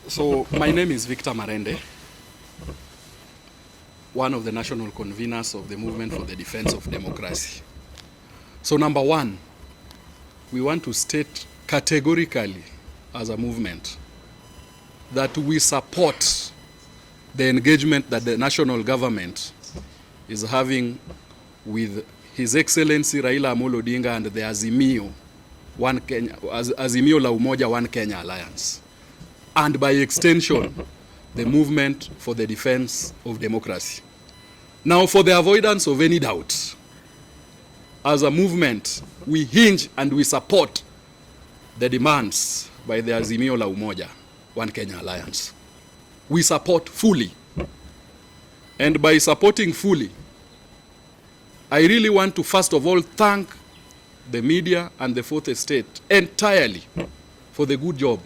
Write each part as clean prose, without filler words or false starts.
So my name is Victor Marende, one of the national conveners of the Movement for the Defense of Democracy. So number one, we want to state categorically as a movement that we support the engagement that the national government is having with His Excellency Raila Amolo Odinga and the Azimio la Umoja One Kenya Alliance, and by extension, the Movement for the Defense of Democracy. Now, for the avoidance of any doubt, as a movement, we hinge and we support the demands by the Azimio la Umoja One Kenya Alliance. We support fully. And by supporting fully, I really want to first of all thank the media and the Fourth Estate entirely for the good job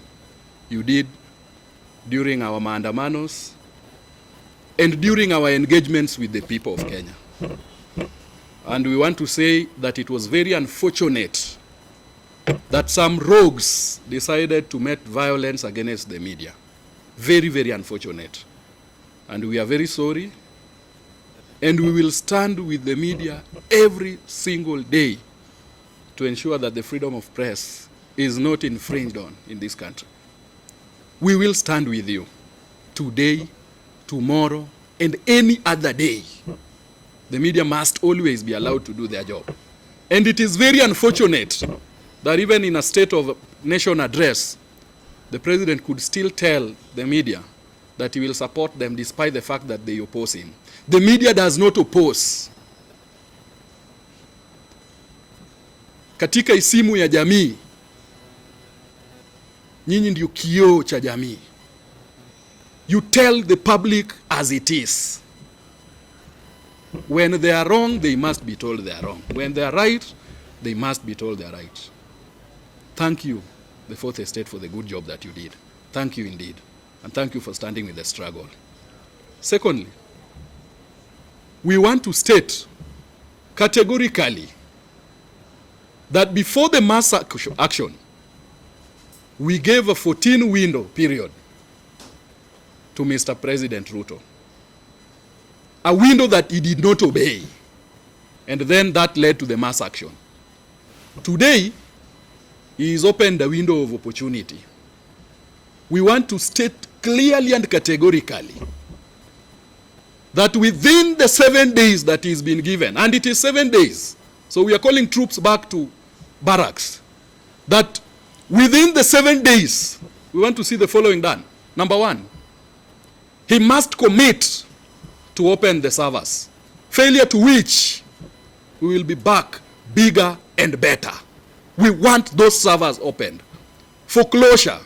you did during our maandamanos and during our engagements with the people of Kenya. And we want to say that it was very unfortunate that some rogues decided to make violence against the media. Very, very unfortunate. And we are very sorry. And we will stand with the media every single day to ensure that the freedom of press is not infringed on in this country. We will stand with you today, tomorrow, and any other day. The media must always be allowed to do their job. And it is very unfortunate that even in a State of Nation address, the President could still tell the media that he will support them despite the fact that they oppose him. The media does not oppose. Katika isimu ya jamii, nyinyi ndio kioo cha jamii. You tell the public as it is. When they are wrong, they must be told they are wrong. When they are right, they must be told they are right. Thank you, the Fourth Estate, for the good job that you did. Thank you indeed. And thank you for standing with the struggle. Secondly, we want to state categorically that before the mass action, we gave a 14-window period to Mr. President Ruto. A window that he did not obey. And then that led to the mass action. Today, he has opened a window of opportunity. We want to state clearly and categorically that within the 7 days that he's been given, and it is 7 days, so we are calling troops back to barracks, that within the 7 days, we want to see the following done. Number one, he must commit to open the servers, failure to which we will be back bigger and better. We want those servers opened for closure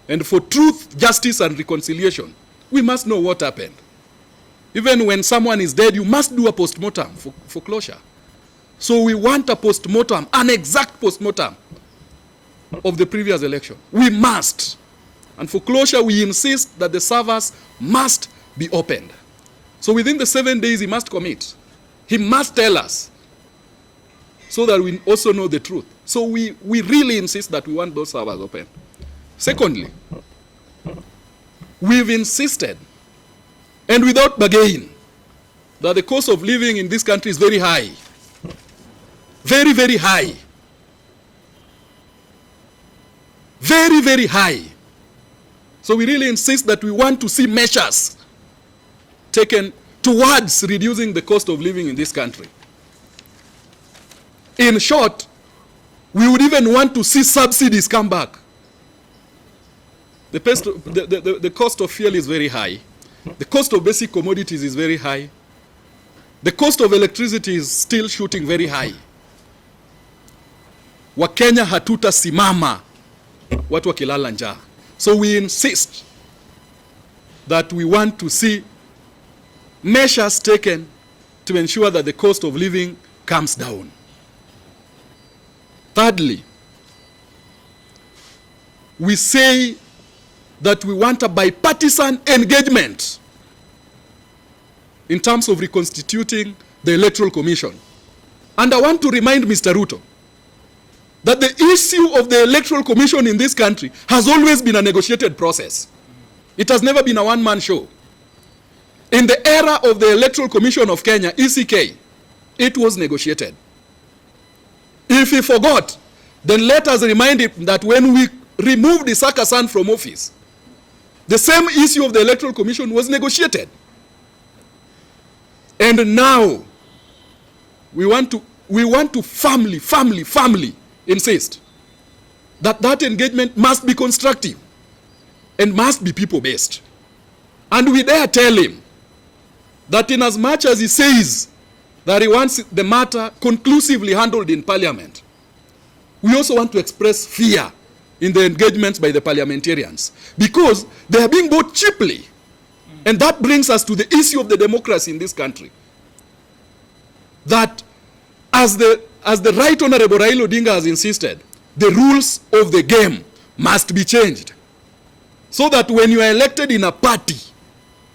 and for truth, justice, and reconciliation. We must know what happened. Even when someone is dead, you must do a postmortem for closure. So we want a postmortem, an exact postmortem of the previous election. We must. And for closure, we insist that the servers must be opened. So within the 7 days, he must commit. He must tell us so that we also know the truth. So we really insist that we want those servers open. Secondly, we've insisted, and without bargain, that the cost of living in this country is very high. Very, very high. Very, very high. So we really insist that we want to see measures taken towards reducing the cost of living in this country. In short, we would even want to see subsidies come back. The cost of fuel is very high. The cost of basic commodities is very high. The cost of electricity is still shooting very high. Wakenya hatutasimama watu wakilala njaa. So we insist that we want to see measures taken to ensure that the cost of living comes down. Thirdly, we say that we want a bipartisan engagement in terms of reconstituting the Electoral Commission. And I want to remind Mr. Ruto that the issue of the Electoral Commission in this country has always been a negotiated process. It has never been a one-man show. In the era of the Electoral Commission of Kenya, ECK, it was negotiated. If he forgot, then let us remind him that when we removed Isaka San from office, the same issue of the Electoral Commission was negotiated. And now, we want to firmly insist that that engagement must be constructive and must be people-based. And we dare tell him that in as much as he says that he wants the matter conclusively handled in Parliament, we also want to express fear in the engagements by the parliamentarians, because they are being bought cheaply. And that brings us to the issue of the democracy in this country. That as the Right Honorable Raila Odinga has insisted, the rules of the game must be changed. So that when you are elected in a party,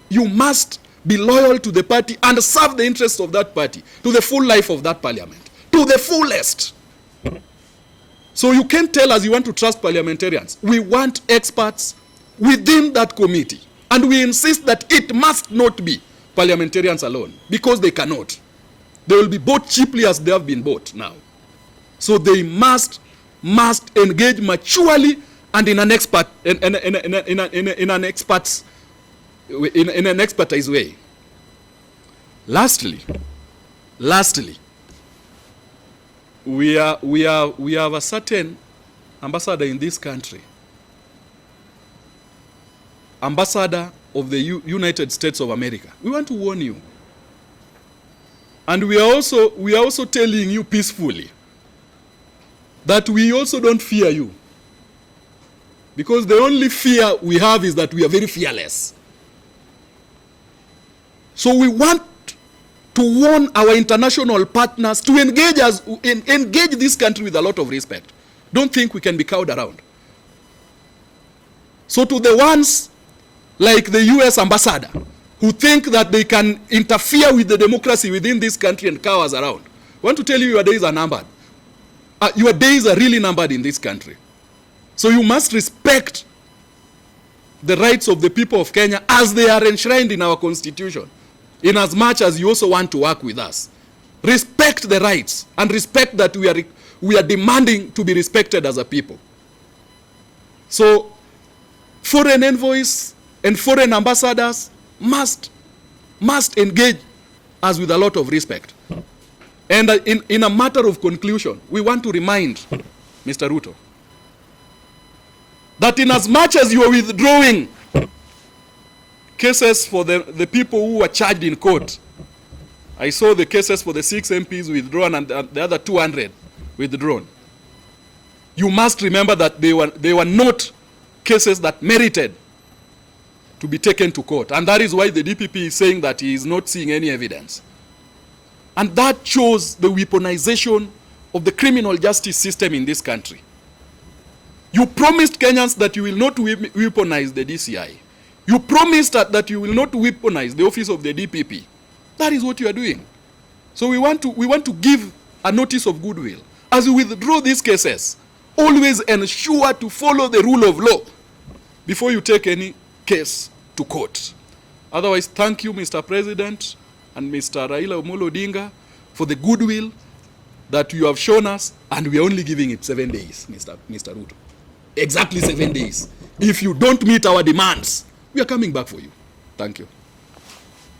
you must be loyal to the party and serve the interests of that party to the full life of that parliament, to the fullest. So you can't tell us you want to trust parliamentarians. We want experts within that committee. And we insist that it must not be parliamentarians alone, because they cannot. They will be bought cheaply as they have been bought now. So they must engage maturely and in an expertise way. Lastly, we have a certain ambassador in this country, ambassador of the United States of America. We want to warn you. And we are also telling you peacefully that we also don't fear you. Because the only fear we have is that we are very fearless. So we want to warn our international partners to engage this country with a lot of respect. Don't think we can be cowed around. So to the ones like the US ambassador who think that they can interfere with the democracy within this country and cow us around, I want to tell you your days are numbered. Your days are really numbered in this country. So you must respect the rights of the people of Kenya as they are enshrined in our constitution, in as much as you also want to work with us. Respect the rights and respect that we are demanding to be respected as a people. So foreign envoys and foreign ambassadors must engage us with a lot of respect. And in a matter of conclusion, we want to remind Mr. Ruto that in as much as you are withdrawing cases for the people who were charged in court, I saw the cases for the 6 MPs withdrawn and the other 200 withdrawn. You must remember that they were not cases that merited to be taken to court. And that is why the DPP is saying that he is not seeing any evidence. And that shows the weaponization of the criminal justice system in this country. You promised Kenyans that you will not weaponize the DCI. You promised that you will not weaponize the office of the DPP. That is what you are doing. So we want to give a notice of goodwill. As you withdraw these cases, always ensure to follow the rule of law before you take any case to court. Otherwise, thank you, Mr. President and Mr. Raila Amolo Odinga, for the goodwill that you have shown us, and we are only giving it 7 days, Mr. Ruto. Exactly 7 days. If you don't meet our demands, we are coming back for you. Thank you.